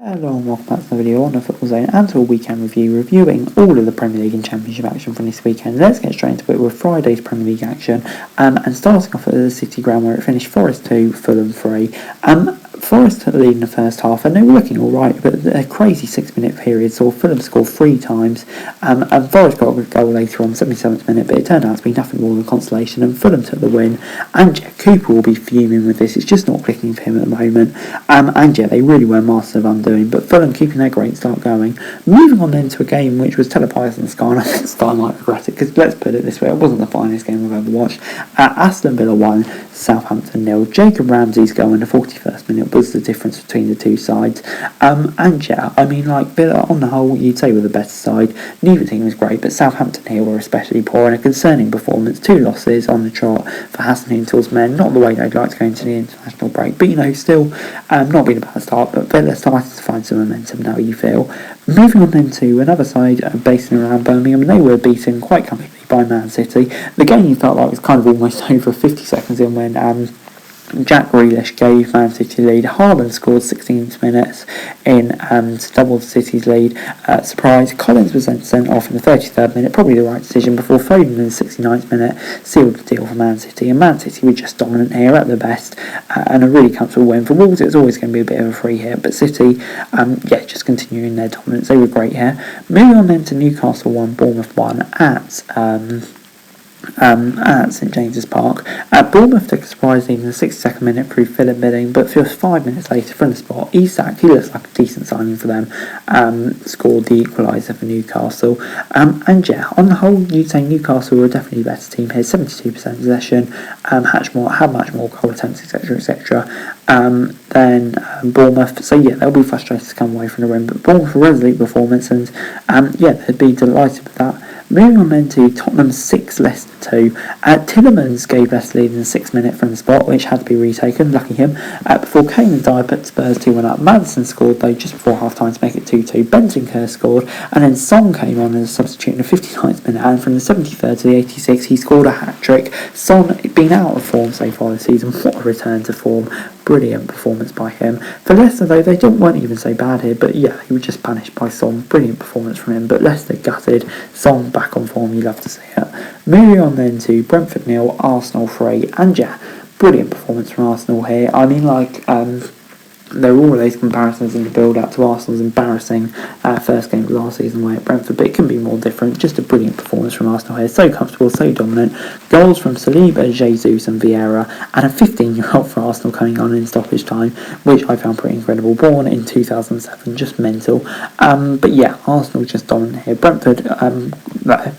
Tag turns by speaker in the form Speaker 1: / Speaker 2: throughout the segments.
Speaker 1: Hello and welcome back to the video on the Football Zone and to a weekend review reviewing all of the Premier League and Championship action from this weekend. Let's get straight into it with Friday's Premier League action and starting off at the City Ground where it finished Forest 2, Fulham 3. Forest leading the first half and they were looking alright, but a crazy 6-minute period saw Fulham score 3 times and Forest got a goal later on, 77th minute, but it turned out to be nothing more than consolation and Fulham took the win. And yeah, Cooper will be fuming with this, it's just not clicking for him at the moment. And yeah, they really were masters of undoing, but Fulham keeping their great start going. Moving on then to a game which was televised on Sky, and I think Sky might regret it because let's put it this way, it wasn't the finest game I've ever watched. Aston Villa 1, Southampton 0. Jacob Ramsey's goal in the 41st minute was the difference between the two sides. And yeah, I mean, like, Villa on the whole, you'd say were the better side. Neither team was great, but Southampton here were especially poor and a concerning performance. 2 losses on the trot for Hasenhutl's men. Not the way they'd like to go into the international break, but you know, still not been a bad start. But Villa started to find some momentum now, you feel. Moving on then to another side based around Birmingham, and they were beaten quite comfortably by Man City. The game you felt like was kind of almost over 50 seconds in when Jack Grealish gave Man City lead. Haaland scored 16th minutes in to double the City's lead. Surprise, Collins was then sent off in the 33rd minute, probably the right decision, before Foden in the 69th minute sealed the deal for Man City. And Man City were just dominant here at the best and a really comfortable win. For Wolves it was always going to be a bit of a free hit, but City, just continuing their dominance. They were great here. Moving on then to Newcastle 1, Bournemouth 1 at St James's Park. Bournemouth took a surprise lead in the 62nd minute through Philip Billing, but just 5 minutes later from the spot, Isak, he looks like a decent signing for them, scored the equaliser for Newcastle. And yeah, on the whole, you'd say Newcastle were definitely a better team here, 72% possession, had much more goal attempts, etc. Than Bournemouth. So yeah, they'll be frustrated to come away from the win, but Bournemouth a resolute performance and they'd be delighted with that. Moving on then to Tottenham 6, Leicester 2. Tillemans gave Leicester lead in the 6th minute from the spot, which had to be retaken, lucky him, before Kane and Dyer put Spurs 2-1 up. Maddison scored though just before half time to make it 2-2. Bentancur scored, and then Son came on as a substitute in the 59th minute, and from the 73rd to the 86th he scored a hat-trick. Son been out of form so far this season, what a return to form. Brilliant performance by him. For Leicester though, they weren't even so bad here, but yeah, he was just punished by Son. Brilliant performance from him, but Leicester gutted. Son back on form, you love to see it. Moving on then to Brentford 0, Arsenal 3, and yeah, brilliant performance from Arsenal here. I mean, like, there were all those comparisons in the build-up to Arsenal's embarrassing first game of last season away at Brentford, but it can be more different. Just a brilliant performance from Arsenal here. So comfortable, so dominant. Goals from Saliba, Jesus and Vieira, and a 15-year-old for Arsenal coming on in stoppage time, which I found pretty incredible. Born in 2007, just mental. But yeah, Arsenal just dominant here. Brentford,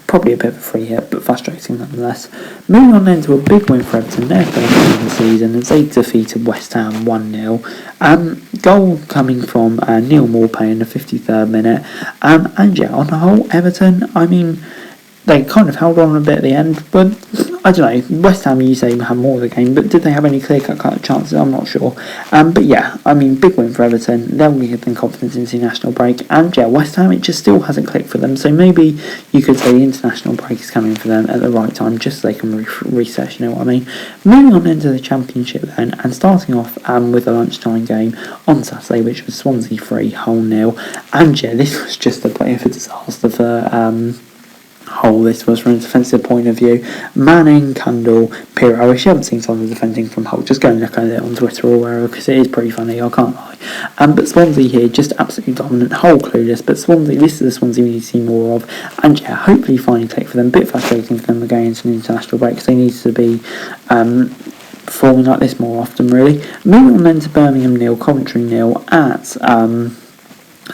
Speaker 1: probably a bit of a free hit, but frustrating nonetheless. Moving on then to a big win for Everton, their first game of the season, as they defeated West Ham 1-0. Goal coming from Neil Maupay in the 53rd minute. And yeah, on the whole, Everton, I mean, they kind of held on a bit at the end, but I don't know, West Ham, you say, had more of the game, but did they have any clear-cut chances? I'm not sure. But yeah, I mean, big win for Everton. They'll be getting confidence into the international break. And yeah, West Ham, it just still hasn't clicked for them, so maybe you could say the international break is coming for them at the right time, just so they can reset, you know what I mean? Moving on into the Championship then, and starting off with a lunchtime game on Saturday, which was Swansea 3, Hull 0. And yeah, this was just a bit of a disaster for Hull. This was from a defensive point of view. Manning, Cundall, Pirro. If you haven't seen some of the defending from Hull, just go and look at it on Twitter or wherever, because it is pretty funny, I can't lie. But Swansea here, just absolutely dominant. Hull clueless, but Swansea, this is the Swansea we need to see more of. And yeah, hopefully finally click for them. A bit frustrating for them going into an international break, because they need to be performing like this more often, really. Moving on then to Birmingham 0, Coventry 0 at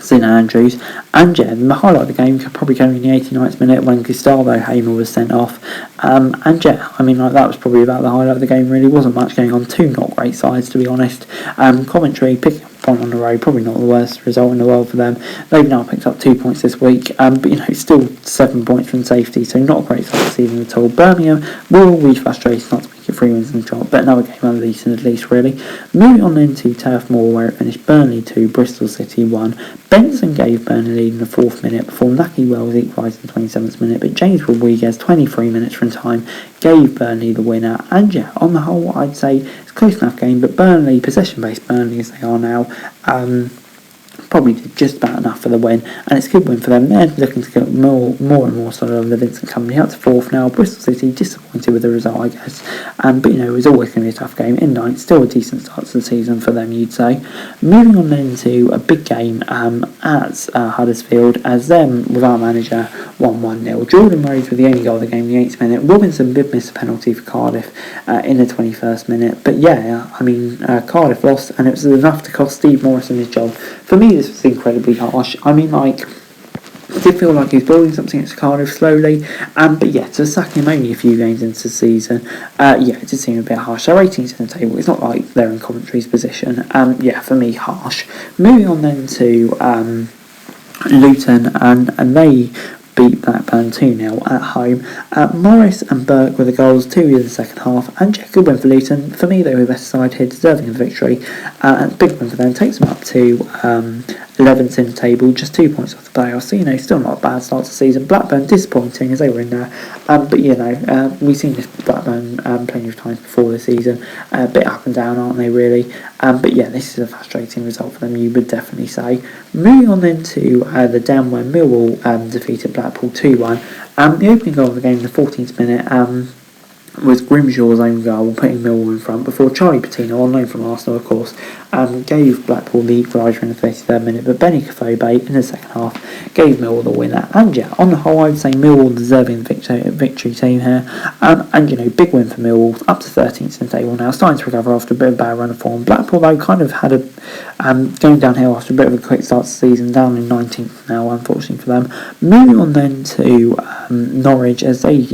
Speaker 1: St Andrews. And yeah, the highlight of the game probably came in the 89th minute when Gustavo Hamer was sent off. And yeah, I mean, like, that was probably about the highlight of the game, really. Wasn't much going on. 2 not great sides, to be honest. Coventry picking up a point on the road, probably not the worst result in the world for them. They've now picked up 2 points this week, but you know, still 7 points from safety, so not a great start this season at all. Birmingham will be frustrated not to make it 3 wins in the trot, but another game at least, really. Moving on then to Turf Moor, where it finished Burnley 2, Bristol City 1. Benson gave Burnley lead in the 4th minute before Lucky Wells equalised in the 27th minute, but James Rodriguez, 23 minutes from time, gave Burnley the winner. And yeah, on the whole, I'd say it's a close enough game, but Burnley, possession-based Burnley as they are now, probably did just about enough for the win, and it's a good win for them. They're looking to get more and more solid on the Vincent Company, up to 4th now. Bristol City disappointed with the result, I guess, but it was always going to be a tough game. In 9th, still a decent start to the season for them, you'd say. Moving on then to a big game at Huddersfield, as them with our manager won 1-0. Jordan Rhodes with the only goal of the game in the 8th minute. Robinson did miss a penalty for Cardiff in the 21st minute, but Cardiff lost, and it was enough to cost Steve Morrison his job. For me, this was incredibly harsh. I did feel like he was building something at Cardiff slowly, but to sack him only a few games into the season, it did seem a bit harsh. Their ratings in the table, it's not like they're in Coventry's position. For me, harsh. Moving on then to Luton, and they beat Blackburn 2-0 at home. Morris and Burke were the goals, 2 in the second half, and good win for Luton. For me, they were the best side here, deserving of the victory, and big win for them, takes them up to 11th in the table, just 2 points off the playoffs, so still not a bad start to the season. Blackburn disappointing as they were in there, we've seen this Blackburn plenty of times before this season, a bit up and down, aren't they really? This is a frustrating result for them, you would definitely say. Moving on then to the down when Millwall defeated Blackpool 2-1. The opening goal of the game in the 14th minute was Grimshaw's own goal, putting Millwall in front, before Charlie Patino, on loan from Arsenal of course, gave Blackpool the equaliser in the 33rd minute, but Benny Kafobe in the second half gave Millwall the winner. And on the whole, I would say Millwall deserving the victory team here, big win for Millwall, up to 13th in the table now, starting to recover after a bit of a bad run of form. Blackpool though kind of had going downhill after a bit of a quick start to the season, down in 19th now, unfortunately for them. Moving on then to Norwich, as they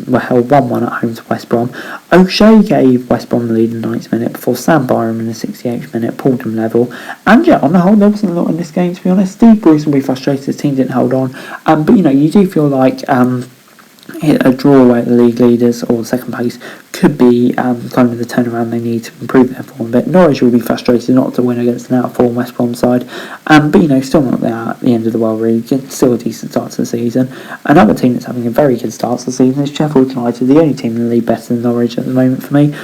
Speaker 1: were held 1-1 at home to West Brom. O'Shea gave West Brom the lead in the 90th minute before Sam Byram in the 68th minute pulled them level. And on the whole, there wasn't a lot in this game, to be honest. Steve Bruce will be frustrated his team didn't hold on, but you do feel like a draw away at the league leaders or second place could be kind of the turnaround they need to improve their form a bit. Norwich will be frustrated not to win against an out-of-form West Brom side, but still not there at the end of the world really. Still a decent start to the season. Another team that's having a very good start to the season is Sheffield United, the only team in the league better than Norwich at the moment for me.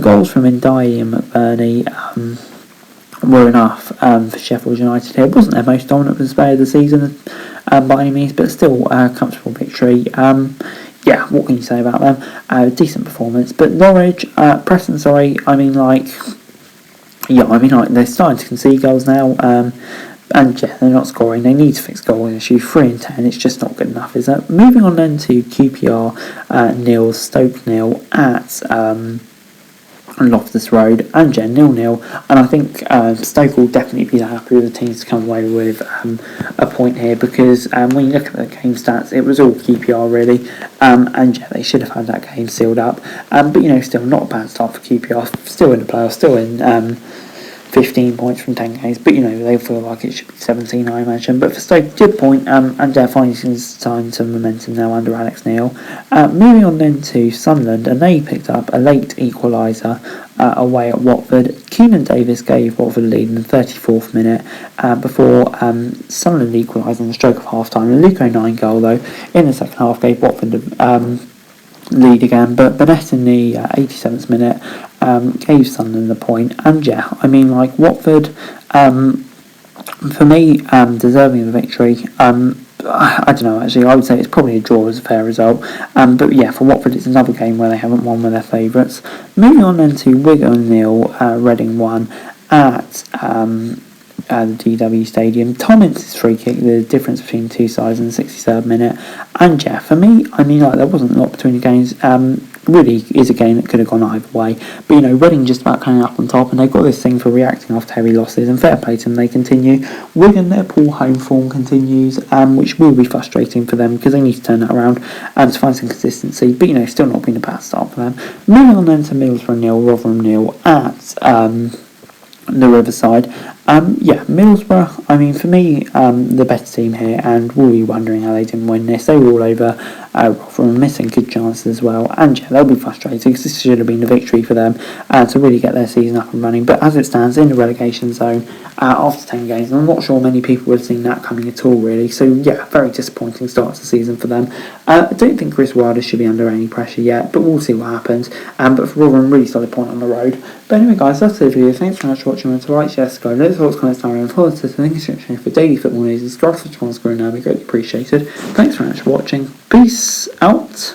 Speaker 1: Goals from Ndiaye and McBurney were enough for Sheffield United here. It wasn't their most dominant display of the season by any means, but still a comfortable victory. What can you say about them? Decent performance. But Norwich, Preston, they're starting to concede goals now, and they're not scoring. They need to fix goal issue. 3-10, it's just not good enough, is it? Moving on then to QPR 0, Stoke 0 at Loftus Road, and 0-0, and I think Stoke will definitely be happy with the teams to come away with a point here, because when you look at the game stats, it was all QPR really, and they should have had that game sealed up, but still not a bad start for QPR, still in the playoffs, still in 15 points from 10 games, but they feel like it should be 17, I imagine. But for Stoke, good point, and they're finding some momentum now under Alex Neil. Moving on then to Sunderland, and they picked up a late equaliser away at Watford. Keenan Davis gave Watford a lead in the 34th minute before Sunderland equalised on the stroke of half-time. A Luke O'Nien goal, though, in the second half gave Watford lead again, but Bennett in the 87th minute gave Sunderland the point. And Watford, for me, deserving of the victory. I don't know, actually, I would say it's probably a draw as a fair result, but for Watford it's another game where they haven't won with their favourites. Moving on then to Wigan 0, Reading 1 at the DW Stadium. Tom Ince's free kick, the difference between two sides in the 63rd minute. And for me, there wasn't a lot between the games. Really is a game that could have gone either way, but Reading just about coming up on top, and they've got this thing for reacting after heavy losses, and fair play to them, they continue. Wigan, their poor home form continues, which will be frustrating for them because they need to turn that around to find some consistency, but still not been a bad start for them. Moving on then to Middlesbrough 0, Rotherham 0 at the Riverside. Middlesbrough, for me, the better team here, and we'll be wondering how they didn't win this. They were all over Rotherham, missing good chances as well, and they'll be frustrated because this should have been a victory for them to really get their season up and running. But as it stands, in the relegation zone after 10 games, and I'm not sure many people would have seen that coming at all really, so very disappointing start to the season for them. I don't think Chris Wilder should be under any pressure yet, but we'll see what happens. But for Rotherham, really solid point on the road. But anyway guys, that's the video. Thanks very much for watching. Remember to like, share, subscribe, your thoughts, comments down below, and follow us to the link in the description for daily football news and scroll for tomorrow's score, and that'd be greatly appreciated. Thanks very much for watching. Peace out.